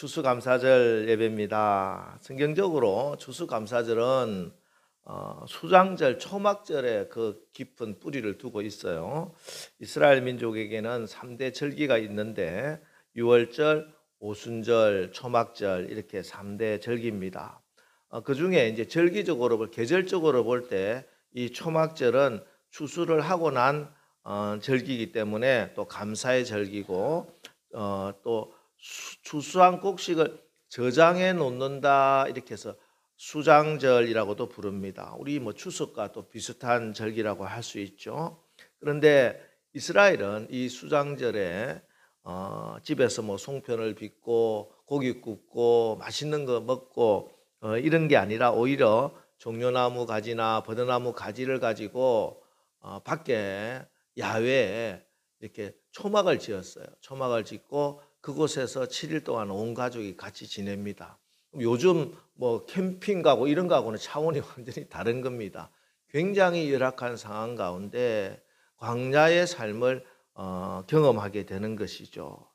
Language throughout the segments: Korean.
추수감사절 예배입니다. 성경적으로 추수감사절은 수장절, 초막절에 그 깊은 뿌리를 두고 있어요. 이스라엘 민족에게는 3대 절기가 있는데 유월절, 오순절, 초막절 이렇게 3대 절기입니다. 그 중에 이제 절기적으로 계절적으로 볼 때 이 초막절은 추수를 하고 난 절기이기 때문에 또 감사의 절기고 또 추수한 곡식을 저장해 놓는다 이렇게 해서 수장절이라고도 부릅니다. 우리 추석과 또 비슷한 절기라고 할 수 있죠. 그런데 이스라엘은 이 수장절에 집에서 송편을 빚고 고기 굽고 맛있는 거 먹고 이런 게 아니라 오히려 종려나무 가지나 버드나무 가지를 가지고 밖에 야외에 이렇게 초막을 지었어요. 초막을 짓고 그곳에서 7일 동안 온 가족이 같이 지냅니다. 요즘 캠핑 가고 이런 거하고는 차원이 완전히 다른 겁니다. 굉장히 열악한 상황 가운데 광야의 삶을 경험하게 되는 것이죠.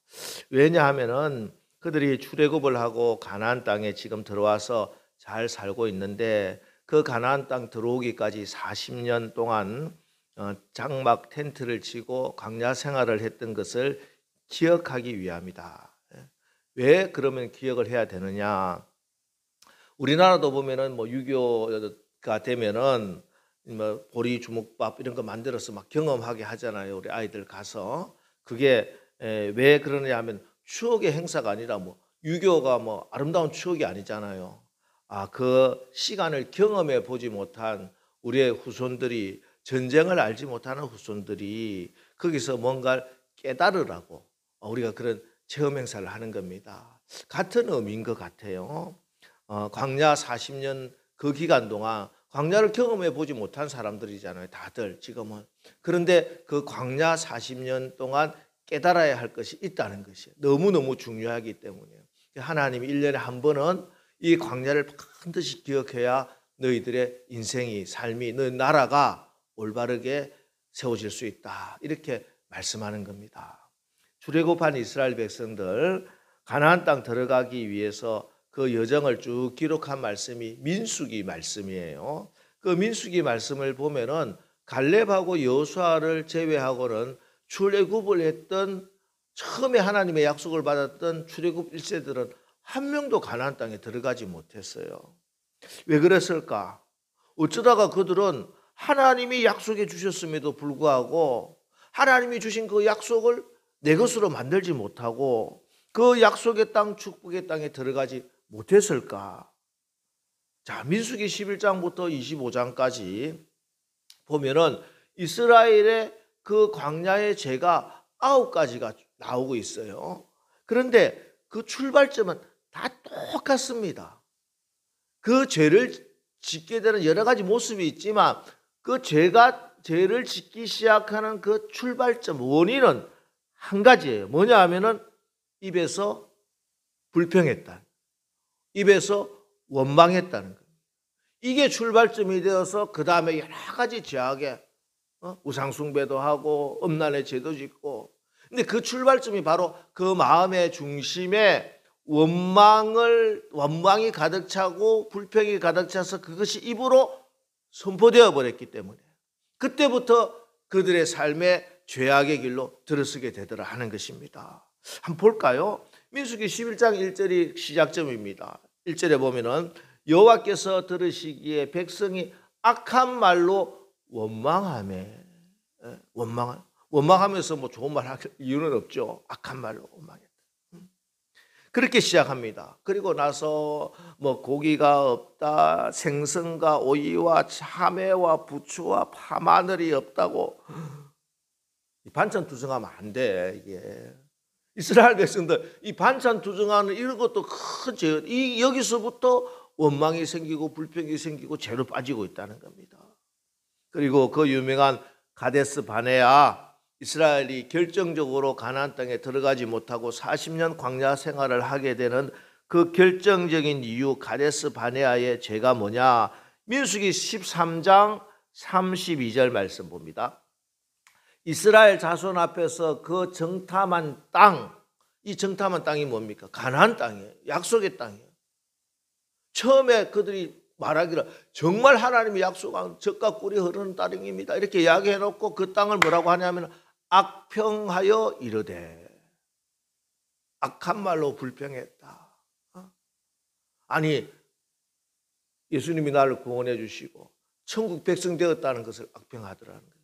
왜냐하면은 그들이 출애굽을 하고 가나안 땅에 지금 들어와서 잘 살고 있는데 그 가나안 땅 들어오기까지 40년 동안 장막 텐트를 치고 광야 생활을 했던 것을 기억하기 위함이다. 왜 그러면 기억을 해야 되느냐? 우리나라도 보면은 6.25가 되면은 보리 주먹밥 이런 거 만들어서 막 경험하게 하잖아요. 우리 아이들 가서. 그게 왜 그러느냐 하면 추억의 행사가 아니라 6.25가 아름다운 추억이 아니잖아요. 그 시간을 경험해 보지 못한 우리의 후손들이, 전쟁을 알지 못하는 후손들이 거기서 뭔가를 깨달으라고 우리가 그런 체험 행사를 하는 겁니다. 같은 의미인 것 같아요. 광야 40년 그 기간 동안 광야를 경험해 보지 못한 사람들이잖아요. 다들 지금은. 그런데 그 광야 40년 동안 깨달아야 할 것이 있다는 것이에요. 너무너무 중요하기 때문이에요. 하나님이 1년에 한 번은 이 광야를 반드시 기억해야 너희들의 인생이, 삶이, 너희 나라가 올바르게 세워질 수 있다. 이렇게 말씀하는 겁니다. 출애굽한 이스라엘 백성들 가나안 땅 들어가기 위해서 그 여정을 쭉 기록한 말씀이 민수기 말씀이에요. 그 민수기 말씀을 보면은 갈렙하고 여호수아를 제외하고는 출애굽을 했던, 처음에 하나님의 약속을 받았던 출애굽 1세들은 한 명도 가나안 땅에 들어가지 못했어요. 왜 그랬을까? 어쩌다가 그들은 하나님이 약속해 주셨음에도 불구하고 하나님이 주신 그 약속을 내 것으로 만들지 못하고 그 약속의 땅, 축복의 땅에 들어가지 못했을까? 자, 민수기 11장부터 25장까지 보면은 이스라엘의 그 광야의 죄가 9가지가 나오고 있어요. 그런데 그 출발점은 다 똑같습니다. 그 죄를 짓게 되는 여러 가지 모습이 있지만 그 죄를 짓기 시작하는 그 출발점, 원인은 한 가지예요. 뭐냐 하면은 입에서 불평했다. 입에서 원망했다는 거예요. 이게 출발점이 되어서 그 다음에 여러 가지 죄악에 우상숭배도 하고 음란의 죄도 짓고. 근데 그 출발점이 바로 그 마음의 중심에 원망이 가득 차고 불평이 가득 차서 그것이 입으로 선포되어 버렸기 때문에 그때부터 그들의 삶의 죄악의 길로 들어서게 되더라 하는 것입니다. 한번 볼까요? 민수기 11장 1절이 시작점입니다. 1절에 보면은 여호와께서 들으시기에 백성이 악한 말로 원망하면서 좋은 말 할 이유는 없죠. 악한 말로 원망했다. 그렇게 시작합니다. 그리고 나서 고기가 없다, 생선과 오이와 참외와 부추와 파마늘이 없다고. 반찬 투정하면 안 돼. 이게 이스라엘 백성들 이 반찬 투정하는 이런 것도 큰 죄. 여기서부터 원망이 생기고 불평이 생기고 죄로 빠지고 있다는 겁니다. 그리고 그 유명한 가데스 바네아, 이스라엘이 결정적으로 가나안 땅에 들어가지 못하고 40년 광야 생활을 하게 되는 그 결정적인 이유, 가데스 바네아의 죄가 뭐냐? 민수기 13장 32절 말씀 봅니다. 이스라엘 자손 앞에서 그 정탐한 땅, 이 정탐한 땅이 뭡니까? 가나안 땅이에요. 약속의 땅이에요. 처음에 그들이 말하기를 정말 하나님이 약속한 젖과 꿀이 흐르는 땅입니다. 이렇게 이야기해놓고 그 땅을 뭐라고 하냐면 악평하여 이르되, 악한 말로 불평했다. 아니, 예수님이 나를 구원해 주시고 천국 백성 되었다는 것을 악평하더라는 거예요.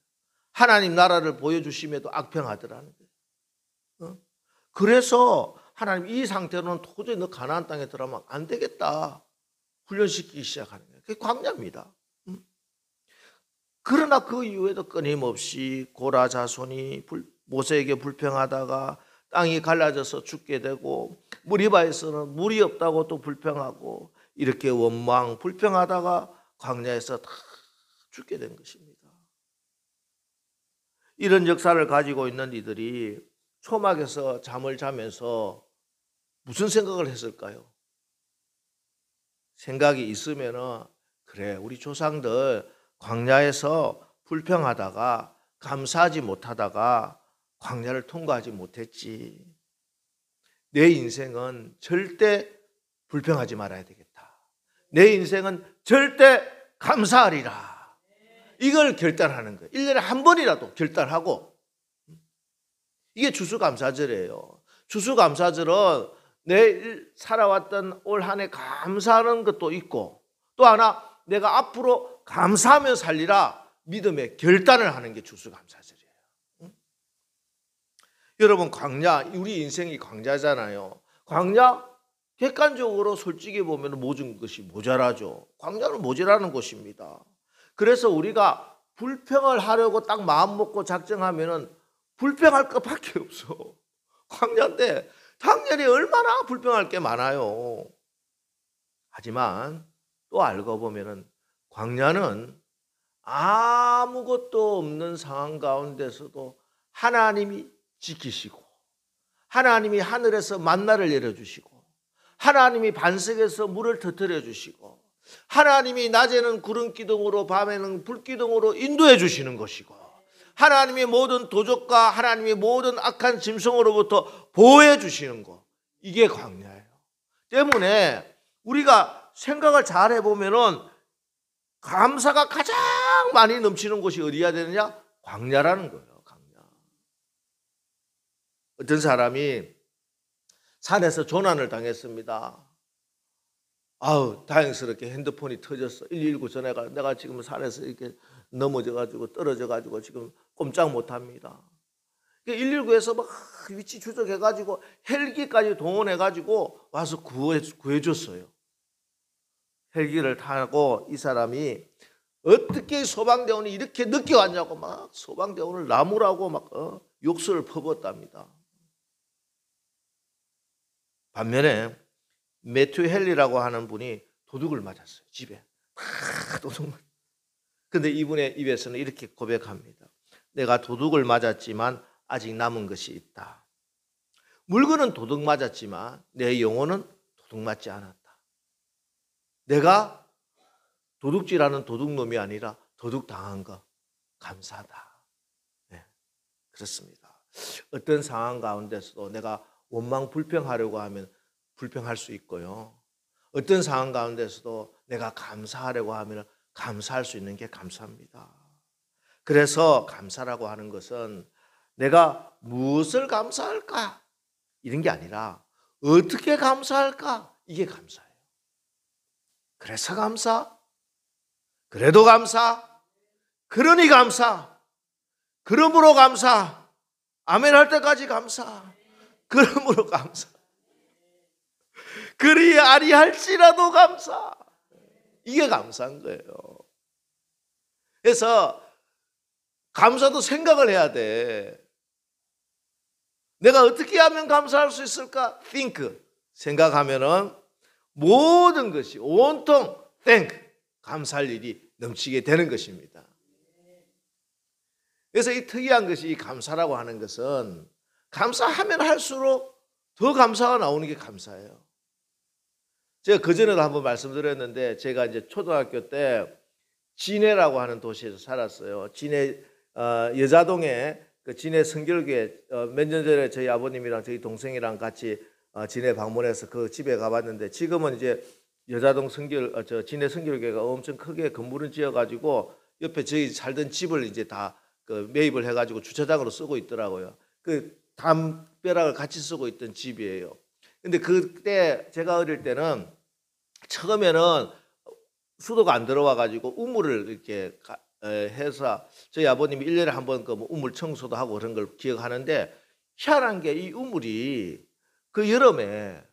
하나님 나라를 보여주심에도 악평하더라는 거예요. 그래서 하나님 이 상태로는 도저히 너 가나안 땅에 들어가면 안 되겠다. 훈련시키기 시작하는 거예요. 그게 광야입니다. 그러나 그 이후에도 끊임없이 고라 자손이 모세에게 불평하다가 땅이 갈라져서 죽게 되고, 무리바에서는 물이 없다고 또 불평하고, 이렇게 원망 불평하다가 광야에서 다 죽게 된 것입니다. 이런 역사를 가지고 있는 이들이 초막에서 잠을 자면서 무슨 생각을 했을까요? 생각이 있으면은, 그래, 우리 조상들 광야에서 불평하다가 감사하지 못하다가 광야를 통과하지 못했지. 내 인생은 절대 불평하지 말아야 되겠다. 내 인생은 절대 감사하리라. 이걸 결단하는 거예요. 1년에 한 번이라도 결단하고. 이게 추수감사절이에요. 추수감사절은 내 살아왔던 올 한 해 감사하는 것도 있고, 또 하나 내가 앞으로 감사하며 살리라 믿음의 결단을 하는 게 추수감사절이에요. 여러분, 광야, 우리 인생이 광야잖아요. 광야 객관적으로 솔직히 보면 모든 것이 모자라죠. 광야는 모자라는 곳입니다. 그래서 우리가 불평을 하려고 딱 마음 먹고 작정하면은 불평할 것밖에 없어. 광야인데 당연히 얼마나 불평할 게 많아요. 하지만 또 알고 보면은 광야는 아무것도 없는 상황 가운데서도 하나님이 지키시고, 하나님이 하늘에서 만나를 내려주시고, 하나님이 반석에서 물을 터뜨려 주시고, 하나님이 낮에는 구름 기둥으로 밤에는 불 기둥으로 인도해 주시는 것이고, 하나님의 모든 도적과 하나님의 모든 악한 짐승으로부터 보호해 주시는 것, 이게 광야예요. 때문에 우리가 생각을 잘 해보면은 감사가 가장 많이 넘치는 곳이 어디야 되느냐? 광야라는 거예요. 광야. 어떤 사람이 산에서 조난을 당했습니다. 아우, 다행스럽게 핸드폰이 터졌어. 119 전화가, 내가 지금 산에서 이렇게 넘어져가지고 떨어져가지고 지금 꼼짝 못합니다. 119에서 막 위치 추적해가지고 헬기까지 동원해가지고 와서 구해줬어요. 헬기를 타고 이 사람이 어떻게 소방대원이 이렇게 늦게 왔냐고 막 소방대원을 나무라고 막 욕설을 퍼붓답니다. 반면에 매튜 헨리라고 하는 분이 도둑을 맞았어요. 집에 도둑. 근데 이분의 입에서는 이렇게 고백합니다. 내가 도둑을 맞았지만 아직 남은 것이 있다. 물건은 도둑 맞았지만 내 영혼은 도둑 맞지 않았다. 내가 도둑질하는 도둑놈이 아니라 도둑 당한 거 감사하다. 네, 그렇습니다. 어떤 상황 가운데서도 내가 원망 불평하려고 하면 불평할 수 있고요. 어떤 상황 가운데서도 내가 감사하려고 하면 감사할 수 있는 게 감사합니다. 그래서 감사라고 하는 것은 내가 무엇을 감사할까? 이런 게 아니라 어떻게 감사할까? 이게 감사예요. 그래서 감사, 그래도 감사, 그러니 감사, 그러므로 감사, 아멘 할 때까지 감사, 그러므로 감사, 그리 아니할지라도 감사. 이게 감사한 거예요. 그래서 감사도 생각을 해야 돼. 내가 어떻게 하면 감사할 수 있을까? think, 생각하면은 모든 것이 온통 thank, 감사할 일이 넘치게 되는 것입니다. 그래서 이 특이한 것이 이 감사라고 하는 것은 감사하면 할수록 더 감사가 나오는 게 감사예요. 제가 그전에도 한번 말씀드렸는데 제가 이제 초등학교 때 진해라고 하는 도시에서 살았어요. 진해 여자동에 그 진해 성결교회 몇 년 전에 저희 아버님이랑 저희 동생이랑 같이 진해 방문해서 그 집에 가봤는데 지금은 이제 여자동 진해 성결교회가 엄청 크게 건물을 지어가지고 옆에 저희 살던 집을 이제 다 그 매입을 해가지고 주차장으로 쓰고 있더라고요. 그 담벼락을 같이 쓰고 있던 집이에요. 근데 그때 제가 어릴 때는 처음에는 수도가 안 들어와가지고 우물을 이렇게 해서 저희 아버님이 1년에 한 번 그 우물 청소도 하고 그런 걸 기억하는데 희한한 게 이 우물이 그 여름에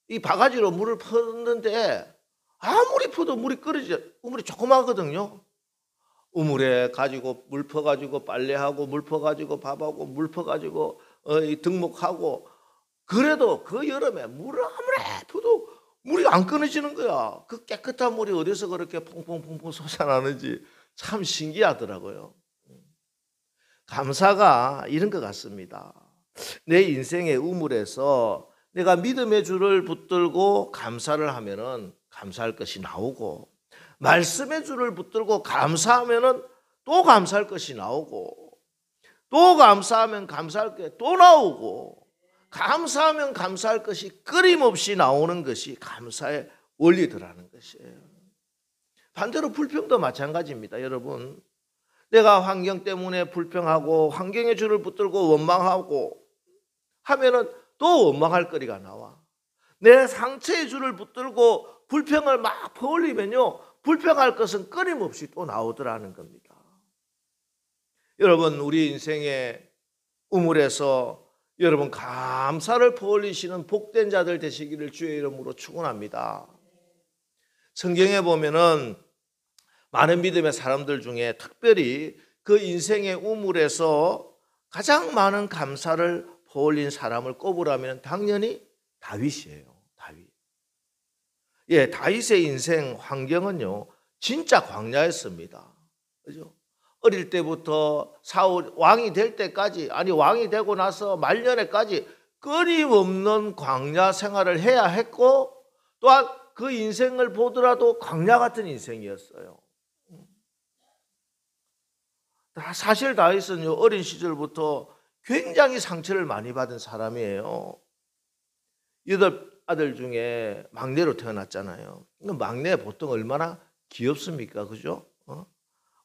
이 바가지로 물을 퍼는데 아무리 퍼도 물이 끓이지 우물이 조그마거든요. 우물에 가지고 물 퍼가지고 빨래하고 물 퍼가지고 밥하고 물 퍼가지고 등목하고 그래도 그 여름에 물을 아무리 퍼도 물이 안 끊어지는 거야. 그 깨끗한 물이 어디서 그렇게 퐁퐁퐁퐁 솟아나는지 참 신기하더라고요. 감사가 이런 것 같습니다. 내 인생의 우물에서 내가 믿음의 줄을 붙들고 감사를 하면은 감사할 것이 나오고 말씀의 줄을 붙들고 감사하면은 또 감사할 것이 나오고 또 감사하면 감사할 게 또 나오고 감사하면 감사할 것이 끊임없이 나오는 것이 감사의 원리더라는 것이에요. 반대로 불평도 마찬가지입니다. 여러분, 내가 환경 때문에 불평하고 환경의 줄을 붙들고 원망하고 하면은 또 원망할 거리가 나와. 내 상처의 줄을 붙들고 불평을 막 퍼올리면요 불평할 것은 끊임없이 또 나오더라는 겁니다. 여러분, 우리 인생의 우물에서 여러분 감사를 퍼올리시는 복된 자들 되시기를 주의 이름으로 축원합니다. 성경에 보면은 많은 믿음의 사람들 중에 특별히 그 인생의 우물에서 가장 많은 감사를 퍼올린 사람을 꼽으라면 당연히 다윗이에요. 다윗. 예, 다윗의 인생 환경은요 진짜 광야였습니다. 그죠? 어릴 때부터 사울 왕이 될 때까지, 아니 왕이 되고 나서 말년에까지 끊임없는 광야 생활을 해야 했고 또한 그 인생을 보더라도 광야 같은 인생이었어요. 사실 다윗은요 어린 시절부터 굉장히 상처를 많이 받은 사람이에요. 8아들 중에 막내로 태어났잖아요. 막내 보통 얼마나 귀엽습니까? 그죠?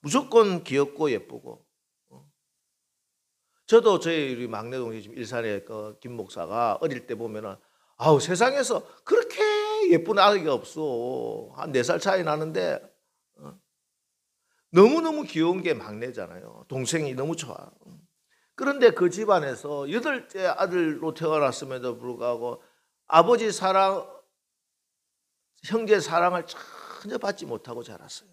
무조건 귀엽고 예쁘고. 저도 저희 우리 막내 동생 일산의 그 김 목사가 어릴 때 보면은 아우 세상에서 그렇게 예쁜 아기가 없어. 한 4살 차이 나는데 너무너무 귀여운 게 막내잖아요. 동생이 너무 좋아. 그런데 그 집안에서 8째 아들로 태어났음에도 불구하고 아버지 사랑, 형제 사랑을 전혀 받지 못하고 자랐어요.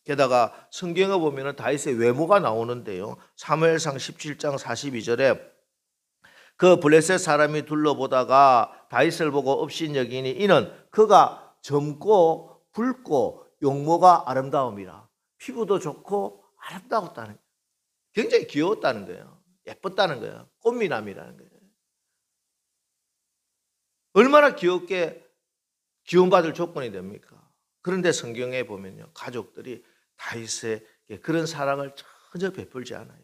게다가 성경에 보면 다윗의 외모가 나오는데요. 사무엘상 17장 42절에 그 블레셋 사람이 둘러보다가 다윗을 보고 업신여기니 이는 그가 젊고 붉고 용모가 아름다움이라. 피부도 좋고 아름다웠다는 거예요. 굉장히 귀여웠다는 거예요. 예뻤다는 거예요. 꽃미남이라는 거예요. 얼마나 귀엽게 기원받을 조건이 됩니까? 그런데 성경에 보면요 가족들이 다윗에게 그런 사랑을 전혀 베풀지 않아요.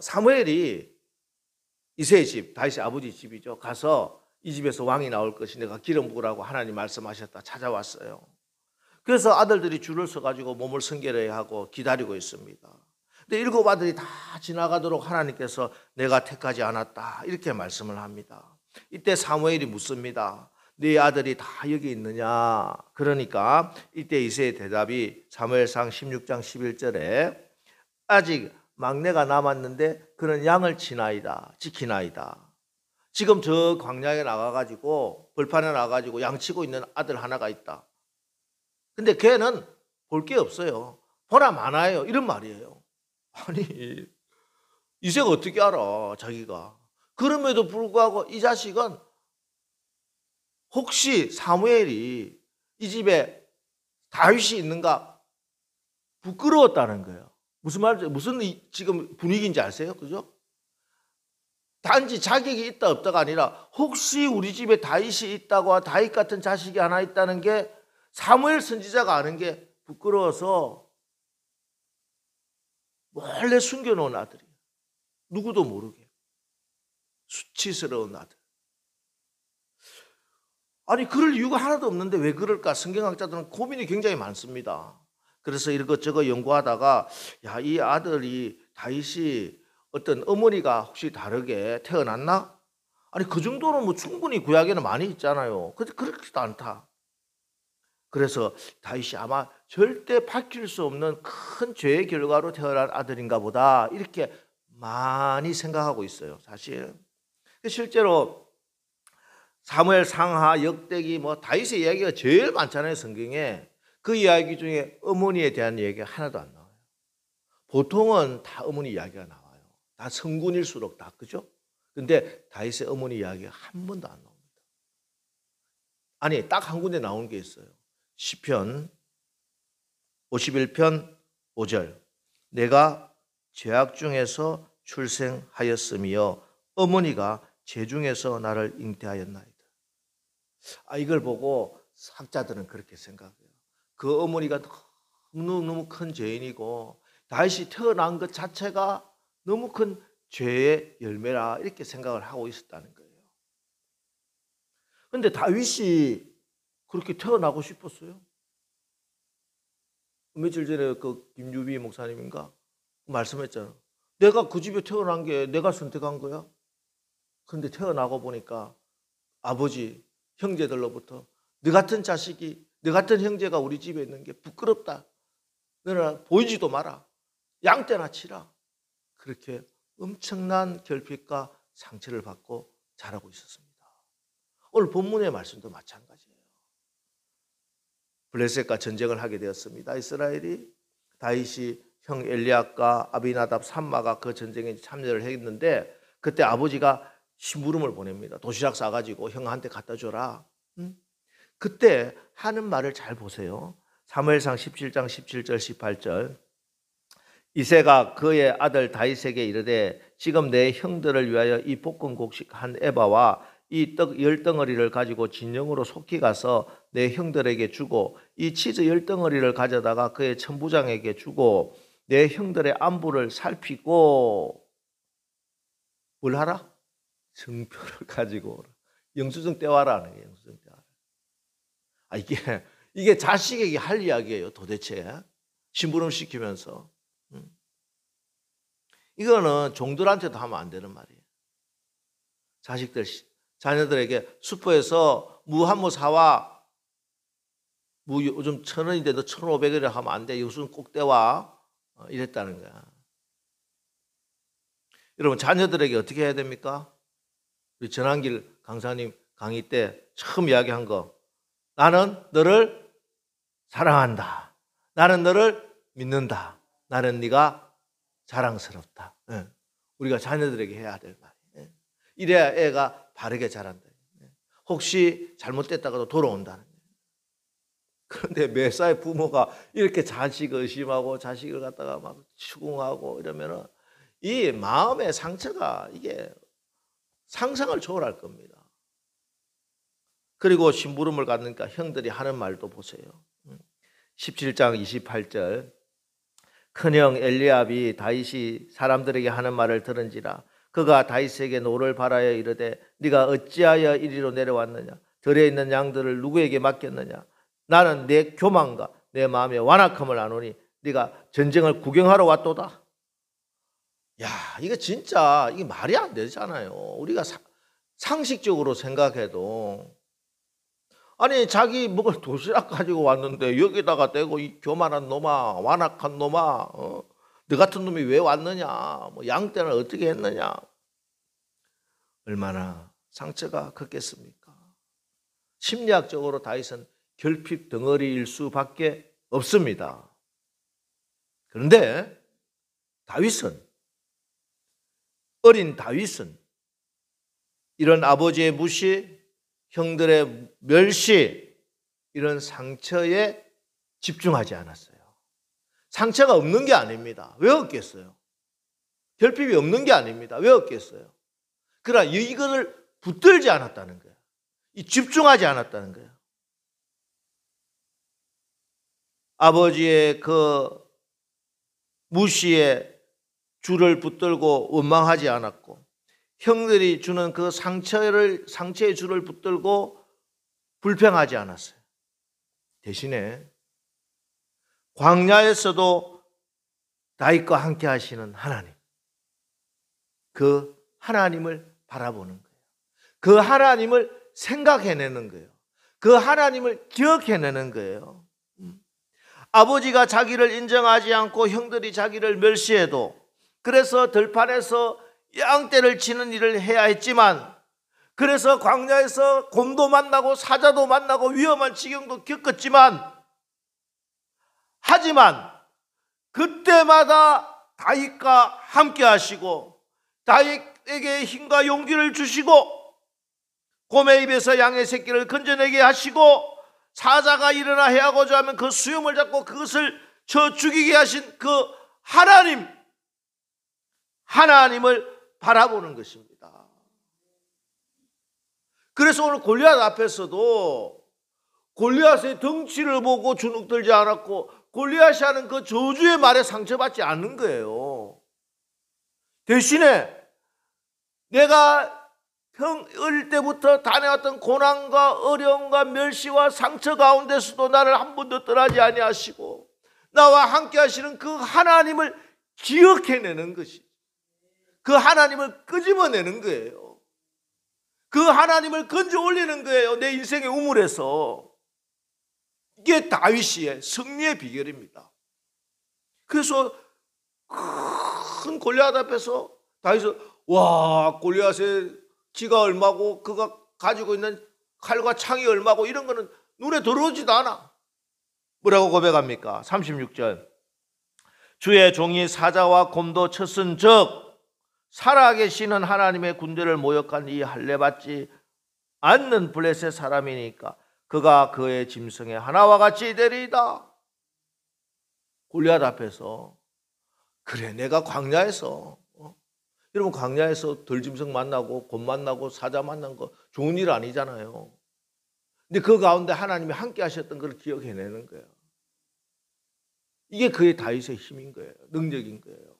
사무엘이 이새의 집, 다윗의 아버지 집이죠. 가서 이 집에서 왕이 나올 것이 내가 기름 부으라고 하나님 말씀하셨다 찾아왔어요. 그래서 아들들이 줄을 서가지고 몸을 성결해야 하고 기다리고 있습니다. 근데 7 아들이 다 지나가도록 하나님께서 내가 택하지 않았다 이렇게 말씀을 합니다. 이때 사무엘이 묻습니다. 네 아들이 다 여기 있느냐? 그러니까 이때 이새의 대답이 사무엘상 16장 11절에 아직 막내가 남았는데 그는 양을 지키나이다. 지금 저 광야에 나가가지고 벌판에 나가가지고 양 치고 있는 아들 하나가 있다. 근데 걔는 볼 게 없어요. 보나 마나요. 이런 말이에요. 아니 이새가 어떻게 알아 자기가. 그럼에도 불구하고 이 자식은 혹시 사무엘이 이 집에 다윗이 있는가 부끄러웠다는 거예요. 무슨 말이죠? 무슨 지금 분위기인지 아세요? 그죠? 단지 자격이 있다 없다가 아니라 혹시 우리 집에 다윗이 있다고 다윗 같은 자식이 하나 있다는 게 사무엘 선지자가 아는 게 부끄러워서 몰래 숨겨놓은 아들이에요. 누구도 모르게. 수치스러운 아들. 아니 그럴 이유가 하나도 없는데 왜 그럴까? 성경학자들은 고민이 굉장히 많습니다. 그래서 이것저것 연구하다가 야, 이 아들이 다윗이 어떤 어머니가 혹시 다르게 태어났나? 아니 그 정도는 뭐 충분히 구약에는 많이 있잖아요. 근데 그렇지도 않다. 그래서 다윗이 아마 절대 바뀔 수 없는 큰 죄의 결과로 태어난 아들인가 보다 이렇게 많이 생각하고 있어요. 사실 실제로 사무엘 상하 역대기 뭐 다윗의 이야기가 제일 많잖아요. 성경에. 그 이야기 중에 어머니에 대한 얘기가 하나도 안 나와요. 보통은 다 어머니 이야기가 나와요. 다 성군일수록 다, 그죠? 근데 다윗의 어머니 이야기가 한 번도 안 나옵니다. 아니 딱 한 군데 나오는 게 있어요. 시편 51편 5절. 내가 죄악 중에서 출생하였으며 어머니가 죄중에서 나를 잉태하였나이다. 이걸 보고 학자들은 그렇게 생각해요. 그 어머니가 너무너무 큰 죄인이고 다윗이 태어난 것 자체가 너무 큰 죄의 열매라 이렇게 생각을 하고 있었다는 거예요. 그런데 다윗이 그렇게 태어나고 싶었어요? 며칠 전에 그 김유비 목사님인가 말씀했잖아. 내가 그 집에 태어난 게 내가 선택한 거야. 그런데 태어나고 보니까 아버지, 형제들로부터 너 같은 자식이, 너 같은 형제가 우리 집에 있는 게 부끄럽다. 너는 보이지도 마라. 양떼나 치라. 그렇게 엄청난 결핍과 상처를 받고 자라고 있었습니다. 오늘 본문의 말씀도 마찬가지예요. 블레셋과 전쟁을 하게 되었습니다. 이스라엘이 다윗이 형 엘리압과 아비나답 삼마가 그 전쟁에 참여를 했는데 그때 아버지가 심부름을 보냅니다. 도시락 싸가지고 형한테 갖다 줘라. 그때 하는 말을 잘 보세요. 사무엘상 17장 17절 18절. 이새가 그의 아들 다윗에게 이르되 지금 내 형들을 위하여 이 볶은 곡식 한 에바와 이 떡 10덩어리를 가지고 진영으로 속히 가서 내 형들에게 주고 이 치즈 10덩어리를 가져다가 그의 천부장에게 주고 내 형들의 안부를 살피고 뭘 하라? 증표를 가지고 오라. 영수증 떼와라는 거예요. 영수증 떼와라. 이게 자식에게 할 이야기예요. 도대체 심부름 시키면서 이거는 종들한테도 하면 안 되는 말이에요. 자녀들에게 슈퍼에서 무 한 모 사와. 무 요즘 1,000원인데 너 1,500원이라 하면 안 돼. 영수증 꼭 떼와. 이랬다는 거야. 여러분 자녀들에게 어떻게 해야 됩니까? 우리 전한길 강사님 강의 때 처음 이야기한 거. 나는 너를 사랑한다. 나는 너를 믿는다. 나는 네가 자랑스럽다. 우리가 자녀들에게 해야 될 말이에요. 이래야 애가 바르게 자란다. 혹시 잘못됐다가도 돌아온다는 거예요. 그런데 매사에 부모가 이렇게 자식을 의심하고 자식을 갖다가 막 추궁하고 이러면은 이 마음의 상처가 이게 상상을 초월할 겁니다. 그리고 심부름을 갖으니까 형들이 하는 말도 보세요. 17장 28절. 큰형 엘리압이 다윗이 사람들에게 하는 말을 들은지라 그가 다윗에게 노를 바라여 이르되 네가 어찌하여 이리로 내려왔느냐 들에 있는 양들을 누구에게 맡겼느냐 나는 내 교만과 내 마음의 완악함을 아노니 네가 전쟁을 구경하러 왔도다. 야, 이거 진짜 이게 말이 안 되잖아요. 우리가 상식적으로 생각해도 아니 자기 먹을 도시락 가지고 왔는데 여기다가 대고 이 교만한 놈아 완악한 놈아 너 같은 놈이 왜 왔느냐 뭐 양떼는 어떻게 했느냐 얼마나 상처가 컸겠습니까? 심리학적으로 다윗은 결핍 덩어리일 수밖에 없습니다. 그런데 어린 다윗은 이런 아버지의 무시 형들의 멸시 이런 상처에 집중하지 않았어요. 상처가 없는 게 아닙니다. 왜 없겠어요? 결핍이 없는 게 아닙니다. 왜 없겠어요? 그러나 이거를 붙들지 않았다는 거예요. 집중하지 않았다는 거예요. 아버지의 그 무시에 줄을 붙들고 원망하지 않았고, 형들이 주는 그 상처의 줄을 붙들고 불평하지 않았어요. 대신에 광야에서도 다윗과 함께 하시는 하나님, 그 하나님을 바라보는 거예요. 그 하나님을 생각해내는 거예요. 그 하나님을 기억해내는 거예요. 아버지가 자기를 인정하지 않고 형들이 자기를 멸시해도, 그래서 들판에서 양떼를 치는 일을 해야 했지만, 그래서 광야에서 곰도 만나고 사자도 만나고 위험한 지경도 겪었지만, 하지만 그때마다 다윗과 함께 하시고 다윗에게 힘과 용기를 주시고, 곰의 입에서 양의 새끼를 건져내게 하시고, 사자가 일어나 해하고자 하면 그 수염을 잡고 그것을 쳐 죽이게 하신 그 하나님을 바라보는 것입니다. 그래서 오늘 골리앗 앞에서도 골리앗의 덩치를 보고 주눅들지 않았고, 골리앗이 하는 그 저주의 말에 상처받지 않는 거예요. 대신에 내가 어릴 때부터 다녀왔던 고난과 어려움과 멸시와 상처 가운데서도 나를 한 번도 떠나지 아니하시고 나와 함께 하시는 그 하나님을 기억해내는 것이, 그 하나님을 끄집어내는 거예요. 그 하나님을 건져 올리는 거예요. 내 인생의 우물에서. 이게 다윗의 승리의 비결입니다. 그래서 큰 골리앗 앞에서 다윗은, 와, 골리앗의 키가 얼마고 그가 가지고 있는 칼과 창이 얼마고 이런 거는 눈에 들어오지도 않아. 뭐라고 고백합니까? 36절. 주의 종이 사자와 곰도 쳤은즉 살아계시는 하나님의 군대를 모욕한 이 할례받지 않는 블레셋 사람이니까 그가 그의 짐승의 하나와 같이 되리이다. 골리앗 앞에서, 그래, 내가 광야에서, 여러분, 광야에서 들짐승 만나고 곰 만나고 사자 만난 거 좋은 일 아니잖아요. 근데 그 가운데 하나님이 함께 하셨던 걸 기억해내는 거예요. 이게 그의 다윗의 힘인 거예요. 능력인 거예요.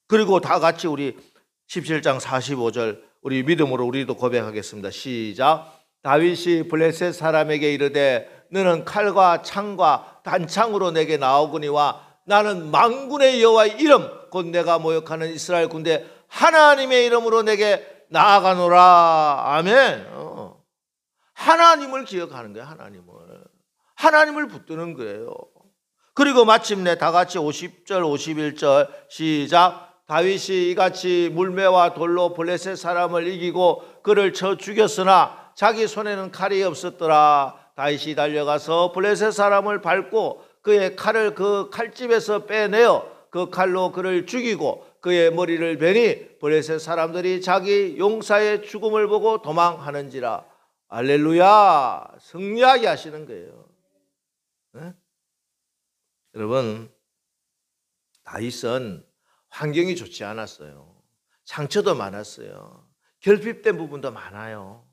그리고 다 같이 우리 17장 45절 우리 믿음으로 우리도 고백하겠습니다. 시작. 다윗이 블레셋 사람에게 이르되 너는 칼과 창과 단창으로 내게 나오거니와 나는 만군의 여호와의 이름 곧 내가 모욕하는 이스라엘 군대 하나님의 이름으로 내게 나아가노라. 아멘. 하나님을 기억하는 거예요. 하나님을 붙드는 거예요. 그리고 마침내 다 같이 50절 51절 시작. 다윗이 이같이 물매와 돌로 블레셋 사람을 이기고 그를 쳐 죽였으나 자기 손에는 칼이 없었더라. 다윗이 달려가서 블레셋 사람을 밟고 그의 칼을 그 칼집에서 빼내어 그 칼로 그를 죽이고 그의 머리를 베니 블레셋 사람들이 자기 용사의 죽음을 보고 도망하는지라. 할렐루야. 승리하게 하시는 거예요. 네? 여러분, 다윗은 환경이 좋지 않았어요. 상처도 많았어요. 결핍된 부분도 많아요.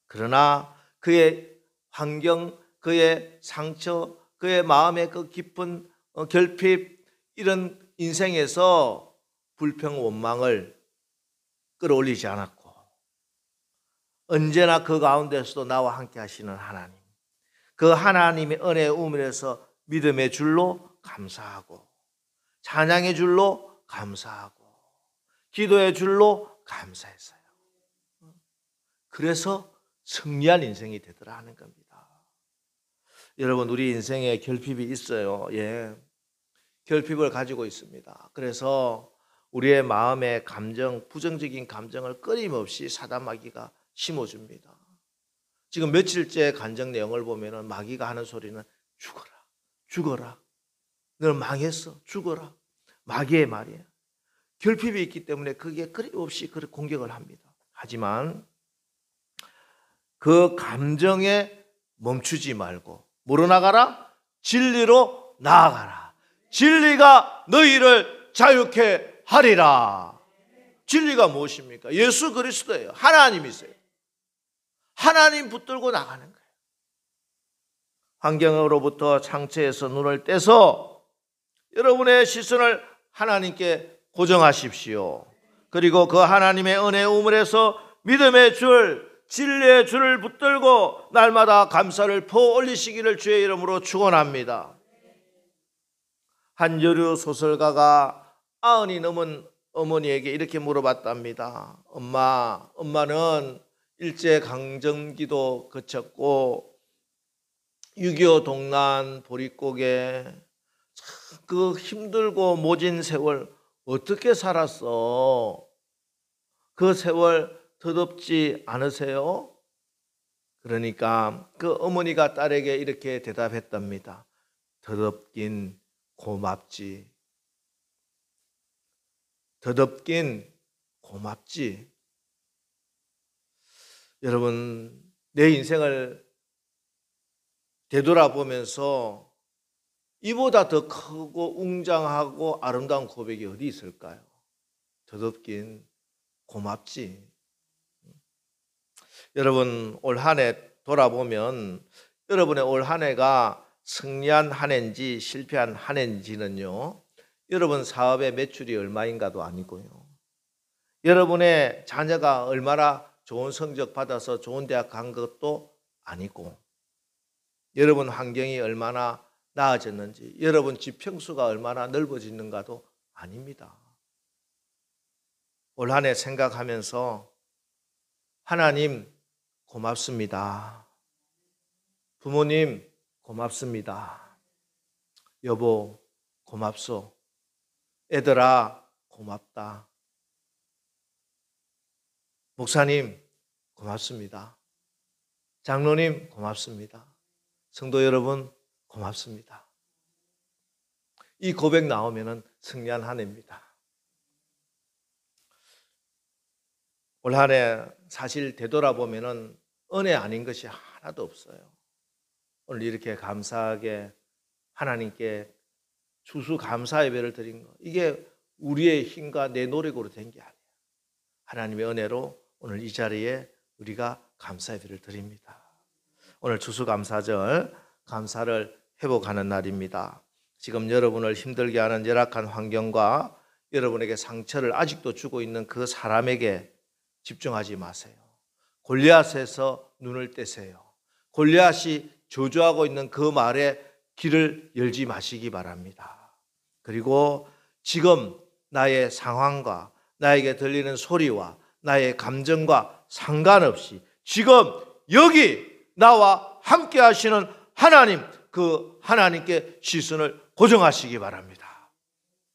그러나 그의 환경, 그의 상처, 그의 마음의 그 깊은 결핍, 이런 인생에서 불평, 원망을 끌어올리지 않았고 언제나 그 가운데서도 나와 함께 하시는 하나님, 그 하나님의 은혜의 우물에서 믿음의 줄로 감사하고 찬양의 줄로 감사하고 기도의 줄로 감사했어요. 그래서 승리한 인생이 되더라 하는 겁니다. 여러분, 우리 인생에 결핍이 있어요. 예, 결핍을 가지고 있습니다. 그래서 우리의 마음의 감정, 부정적인 감정을 끊임없이 사단 마귀가 심어줍니다. 지금 며칠째 간증 내용을 보면 마귀가 하는 소리는 죽어라, 죽어라, 너는 망했어, 죽어라. 마귀의 말이에요. 결핍이 있기 때문에 그게 끊임없이 공격을 합니다. 하지만 그 감정에 멈추지 말고 뭐로 나가라? 진리로 나아가라. 진리가 너희를 자유케 하리라. 진리가 무엇입니까? 예수 그리스도예요. 하나님이세요. 하나님 붙들고 나가는 거예요. 환경으로부터 상처에서 눈을 떼서 여러분의 시선을 하나님께 고정하십시오. 그리고 그 하나님의 은혜 우물에서 믿음의 줄, 진리의 줄을 붙들고 날마다 감사를 퍼 올리시기를 주의 이름으로 축원합니다. 한 여류 소설가가 90이 넘은 어머니에게 이렇게 물어봤답니다. 엄마는 일제강점기도 거쳤고 6.25 동란 보릿고개 그 힘들고 모진 세월 어떻게 살았어? 그 세월 더덥지 않으세요? 그러니까 그 어머니가 딸에게 이렇게 대답했답니다. 더덥긴 고맙지. 더덥긴 고맙지. 여러분, 내 인생을 되돌아보면서 이보다 더 크고 웅장하고 아름다운 고백이 어디 있을까요? 더덥긴 고맙지. 여러분, 올 한 해 돌아보면 여러분의 올 한 해가 승리한 한 해인지 실패한 한 해인지는요, 여러분 사업의 매출이 얼마인가도 아니고요, 여러분의 자녀가 얼마나 좋은 성적 받아서 좋은 대학 간 것도 아니고, 여러분 환경이 얼마나 나아졌는지, 여러분 집 평수가 얼마나 넓어지는가도 아닙니다. 올 한 해 생각하면서 하나님 고맙습니다. 부모님 고맙습니다. 여보 고맙소. 애들아 고맙다. 목사님 고맙습니다. 장로님 고맙습니다. 성도 여러분 고맙습니다. 이 고백 나오면은 승리한 한 해입니다. 올 한 해 사실 되돌아보면은 은혜 아닌 것이 하나도 없어요. 오늘 이렇게 감사하게 하나님께 추수감사 예배를 드린 거, 이게 우리의 힘과 내 노력으로 된 게 아니에요. 하나님의 은혜로 오늘 이 자리에 우리가 감사 예배를 드립니다. 오늘 추수감사절 감사를 회복하는 날입니다. 지금 여러분을 힘들게 하는 열악한 환경과 여러분에게 상처를 아직도 주고 있는 그 사람에게 집중하지 마세요. 골리앗에서 눈을 떼세요. 골리앗이 저주하고 있는 그 말에 귀를 열지 마시기 바랍니다. 그리고 지금 나의 상황과 나에게 들리는 소리와 나의 감정과 상관없이 지금 여기 나와 함께 하시는 하나님, 그 하나님께 시선을 고정하시기 바랍니다.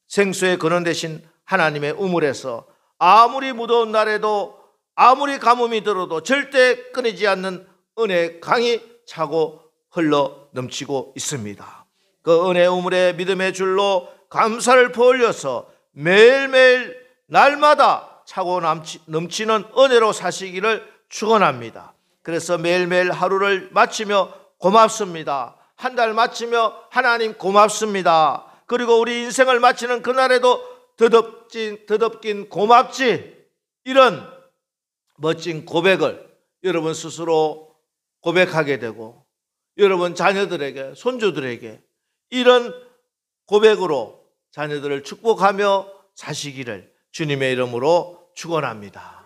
생수의 근원 되신 하나님의 우물에서 아무리 무더운 날에도 아무리 가뭄이 들어도 절대 끊이지 않는 은혜의 강이 차고 흘러 넘치고 있습니다. 그 은혜 우물의 믿음의 줄로 감사를 퍼올려서 매일매일 날마다 차고 넘치는 은혜로 사시기를 축원합니다. 그래서 매일매일 하루를 마치며 고맙습니다. 한 달 마치며 하나님 고맙습니다. 그리고 우리 인생을 마치는 그날에도 더덥긴 고맙지, 이런 멋진 고백을 여러분 스스로 고백하게 되고 여러분 자녀들에게, 손주들에게 이런 고백으로 자녀들을 축복하며 사시기를 주님의 이름으로 축원합니다.